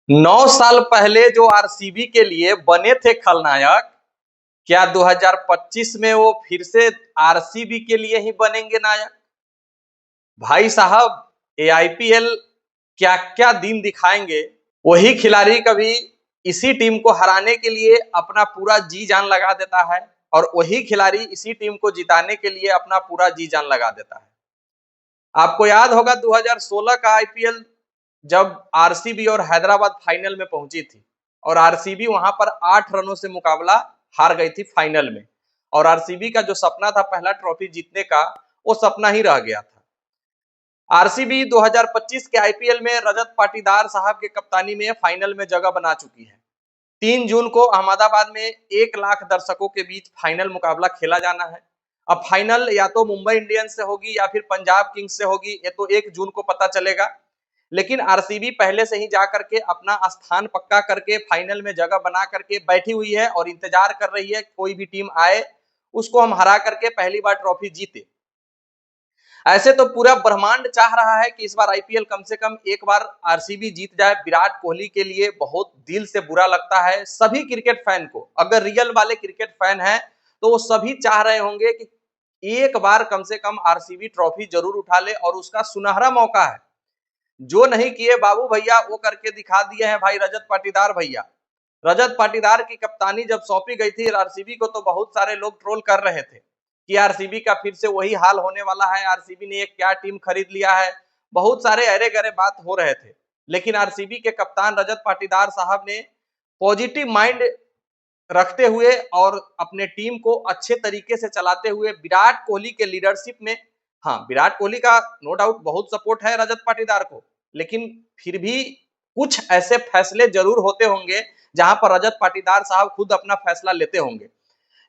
9 साल पहले जो आरसीबी के लिए बने थे खलनायक, क्या 2025 में वो फिर से आरसीबी के लिए ही बनेंगे नायक? भाई साहब, ये आईपीएल क्या क्या दिन दिखाएंगे। वही खिलाड़ी कभी इसी टीम को हराने के लिए अपना पूरा जी जान लगा देता है और वही खिलाड़ी इसी टीम को जिताने के लिए अपना पूरा जी जान लगा देता है। आपको याद होगा 2016 का आईपीएल, जब आरसीबी और हैदराबाद फाइनल में पहुंची थी और आरसीबी वहां पर 8 रनों से मुकाबला हार गई थी फाइनल में, और आरसीबी का जो सपना था पहला ट्रॉफी जीतने का, वो सपना ही रह गया था। आरसीबी 2025 के आईपीएल में रजत पाटीदार साहब के कप्तानी में फाइनल में जगह बना चुकी है। 3 जून को अहमदाबाद में 1 लाख दर्शकों के बीच फाइनल मुकाबला खेला जाना है। अब फाइनल या तो मुंबई इंडियंस से होगी या फिर पंजाब किंग्स से होगी, ये तो 1 जून को पता चलेगा। लेकिन आरसीबी पहले से ही जाकर के अपना स्थान पक्का करके फाइनल में जगह बना करके बैठी हुई है और इंतजार कर रही है कोई भी टीम आए, उसको हम हरा करके पहली बार ट्रॉफी जीते। ऐसे तो पूरा ब्रह्मांड चाह रहा है कि इस बार आईपीएल कम से कम एक बार आरसीबी जीत जाए। विराट कोहली के लिए बहुत दिल से बुरा लगता है। सभी क्रिकेट फैन को, अगर रियल वाले क्रिकेट फैन हैं तो वो सभी चाह रहे होंगे कि एक बार कम से कम आरसीबी ट्रॉफी जरूर उठा ले, और उसका सुनहरा मौका है। जो नहीं किए बाबू भैया वो करके दिखा दिए हैं भाई रजत पाटीदार भैया। रजत पाटीदार की कप्तानी जब सौंपी गई थी आरसीबी को, तो बहुत सारे लोग ट्रोल कर रहे थे कि आरसीबी का फिर से वही हाल होने वाला है, आरसीबी ने एक क्या टीम खरीद लिया है। बहुत सारे अरे गरे बात हो रहे थे, लेकिन आरसीबी के कप्तान रजत पाटीदार साहब ने पॉजिटिव माइंड रखते हुए और अपने टीम को अच्छे तरीके से चलाते हुए विराट कोहली के लीडरशिप में, हाँ विराट कोहली का नो डाउट बहुत सपोर्ट है रजत पाटीदार को, लेकिन फिर भी कुछ ऐसे फैसले जरूर होते होंगे जहां पर रजत पाटीदार साहब खुद अपना फैसला लेते होंगे।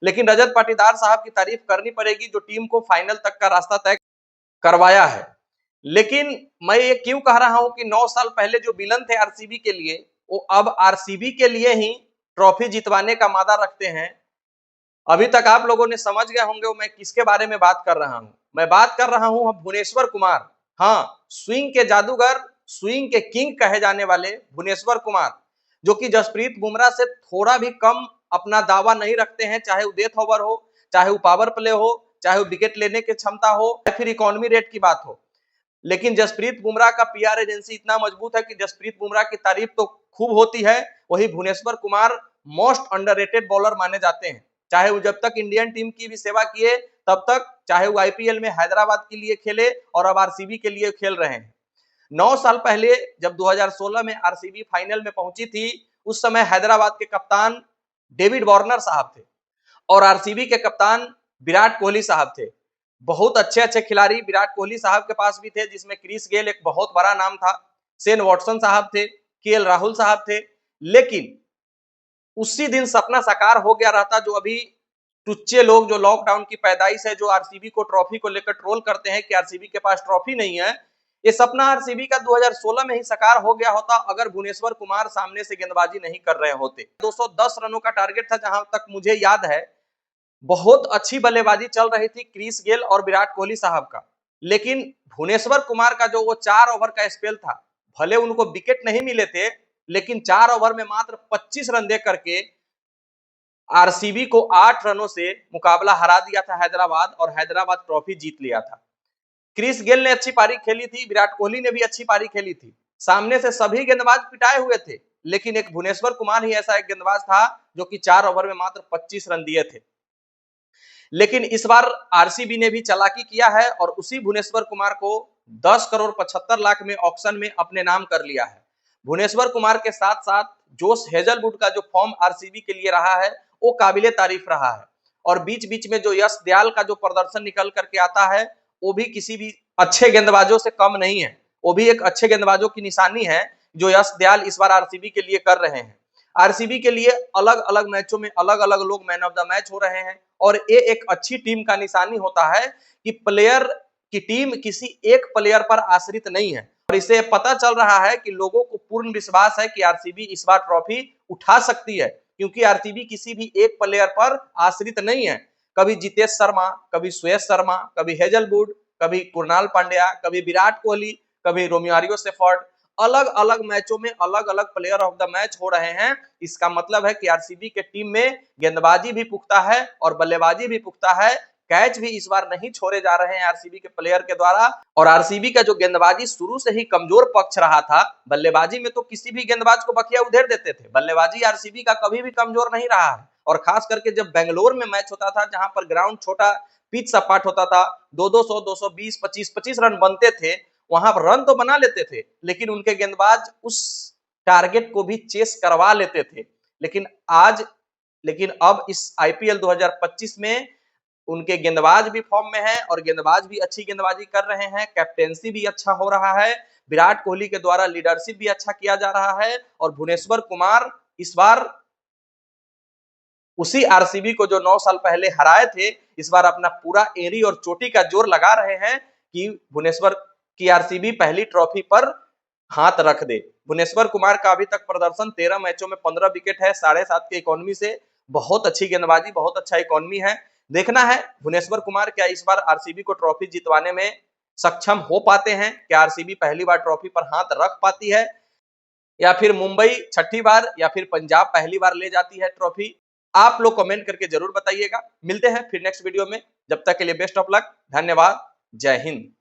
लेकिन रजत पाटीदार साहब की तारीफ करनी पड़ेगी जो टीम को फाइनल तक का रास्ता तय करवाया है। लेकिन मैं ये क्यों कह रहा हूं कि 9 साल पहले जो विलन थे आरसीबी के लिए, वो अब आरसीबी के लिए ही ट्रॉफी जितवाने का मादा रखते हैं। अभी तक आप लोगों ने समझ गए होंगे मैं किसके बारे में बात कर रहा हूं। मैं बात कर रहा हूं भुवनेश्वर कुमार। हाँ, स्विंग के जादूगर, स्विंग के किंग कहे जाने वाले भुवनेश्वर कुमार, जो कि जसप्रीत बुमराह से थोड़ा भी कम अपना दावा नहीं रखते हैं, चाहे वो डेथ ओवर हो, चाहे वो पावर प्ले हो, चाहे वो विकेट लेने की क्षमता हो, या फिर इकोनॉमी रेट की बात हो। लेकिन जसप्रीत बुमराह का पीआर एजेंसी इतना मजबूत है कि जसप्रीत बुमराह की तारीफ तो खूब होती है, वही Bhuvneshwar Kumar most underrated bowler माने जाते हैं। चाहे वो जब तक इंडियन टीम की भी सेवा किए तब तक, चाहे वो आईपीएल में हैदराबाद के लिए खेले और अब आरसीबी के लिए खेल रहे हैं। 9 साल पहले जब 2016 में आरसीबी फाइनल में पहुंची थी, उस समय हैदराबाद के कप्तान डेविड वार्नर साहब थे और आरसीबी के कप्तान विराट कोहली साहब थे। बहुत अच्छे अच्छे खिलाड़ी विराट कोहली साहब के पास भी थे, जिसमें क्रिस गेल एक बहुत बड़ा नाम था, शेन वॉटसन साहब थे, केएल राहुल साहब थे। लेकिन उसी दिन सपना साकार हो गया रहता जो अभी टुच्चे लोग जो लॉकडाउन की पैदाइश है, जो आरसीबी को ट्रॉफी को लेकर ट्रोल करते हैं कि आरसीबी के पास ट्रॉफी नहीं है, ये सपना आरसीबी का 2016 में ही साकार हो गया होता अगर भुवनेश्वर कुमार सामने से गेंदबाजी नहीं कर रहे होते। 210 रनों का टारगेट था जहां तक मुझे याद है। बहुत अच्छी बल्लेबाजी चल रही थी क्रिस गेल और विराट कोहली साहब का, लेकिन भुवनेश्वर कुमार का जो वो 4 ओवर का स्पेल था, भले उनको विकेट नहीं मिले थे, लेकिन 4 ओवर में मात्र 25 रन दे करके आरसीबी को 8 रनों से मुकाबला हरा दिया था हैदराबाद, और हैदराबाद ट्रॉफी जीत लिया था। क्रिस गेल ने अच्छी पारी खेली थी, विराट कोहली ने भी अच्छी पारी खेली थी, सामने से सभी गेंदबाज पिटाए हुए थे, लेकिन एक भुवनेश्वर कुमार ही ऐसा एक गेंदबाज था जो कि 4 ओवर में मात्र 25 रन दिए थे। लेकिन इस बार आरसीबी ने भी चालाकी किया है और उसी भुवनेश्वर कुमार को 10 करोड़ 75 लाख में ऑक्शन में अपने नाम कर लिया है। भुवनेश्वर कुमार के साथ साथ जोश हेजलवुड का जो फॉर्म आरसीबी के लिए रहा है वो काबिले तारीफ रहा है, और बीच बीच में जो यश दयाल का जो प्रदर्शन निकल करके आता है वो भी किसी भी अच्छे गेंदबाजों से कम नहीं है। वो भी एक अच्छे गेंदबाजों की निशानी है जो यश दयाल इस बार आरसीबी के लिए कर रहे हैं। आरसीबी के लिए अलग अलग मैचों में अलग अलग लोग मैन ऑफ द मैच हो रहे हैं, और ये एक अच्छी टीम का निशानी होता है कि प्लेयर की टीम किसी एक प्लेयर पर आश्रित नहीं है, और इससे पता चल रहा है कि लोगों को पूर्ण विश्वास है कि आरसीबी इस बार ट्रॉफी उठा सकती है, क्योंकि आरसीबी किसी भी एक प्लेयर पर आश्रित नहीं है। कभी जितेश शर्मा, कभी सुयश शर्मा, कभी हेजलवुड, कभी कुणाल पांड्या, कभी विराट कोहली, कभी रोमियो सेफर्ड, अलग अलग मैचों में अलग अलग प्लेयर ऑफ द मैच हो रहे हैं। इसका मतलब है कि आरसीबी के टीम में गेंदबाजी भी पुख्ता है और बल्लेबाजी भी पुख्ता है। कैच भी इस बार नहीं छोड़े जा रहे हैं आरसीबी के प्लेयर के द्वारा। और आरसीबी का जो गेंदबाजी शुरू से ही कमजोर पक्ष रहा था, बल्लेबाजी में तो किसी भी गेंदबाज को बखिया उधेड़ देते थे, बल्लेबाजी आरसीबी का कभी भी कमजोर नहीं रहा है। और खास करके जब बेंगलोर में मैच होता था, जहां पर ग्राउंड छोटा, पिच सपाट होता था, 200, 220, 25 रन बनते थे, वहां पर रन तो बना लेते थे, लेकिन उनके गेंदबाज उस टारगेट को भी चेस करवा लेते थे। लेकिन अब इस आईपीएल 2025 में उनके गेंदबाज भी फॉर्म में है और गेंदबाज भी अच्छी गेंदबाजी कर रहे हैं, कैप्टेंसी भी अच्छा हो रहा है, विराट कोहली के द्वारा लीडरशिप भी अच्छा किया जा रहा है। और भुवनेश्वर कुमार इस बार उसी आरसीबी को जो 9 साल पहले हराए थे, इस बार अपना पूरा एड़ी और चोटी का जोर लगा रहे हैं कि भुवनेश्वर की आरसीबी पहली ट्रॉफी पर हाथ रख दे। भुवनेश्वर कुमार का अभी तक प्रदर्शन 13 मैचों में 15 विकेट है, 7.5 के इकोनॉमी से, बहुत अच्छी गेंदबाजी, बहुत अच्छा इकोनॉमी है। देखना है भुवनेश्वर कुमार क्या इस बार आरसीबी को ट्रॉफी जितवाने में सक्षम हो पाते हैं, क्या आरसीबी पहली बार ट्रॉफी पर हाथ रख पाती है, या फिर मुंबई छठी बार, या फिर पंजाब पहली बार ले जाती है ट्रॉफी। आप लोग कमेंट करके जरूर बताइएगा। मिलते हैं फिर नेक्स्ट वीडियो में, जब तक के लिए बेस्ट ऑफ लक, धन्यवाद, जय हिंद।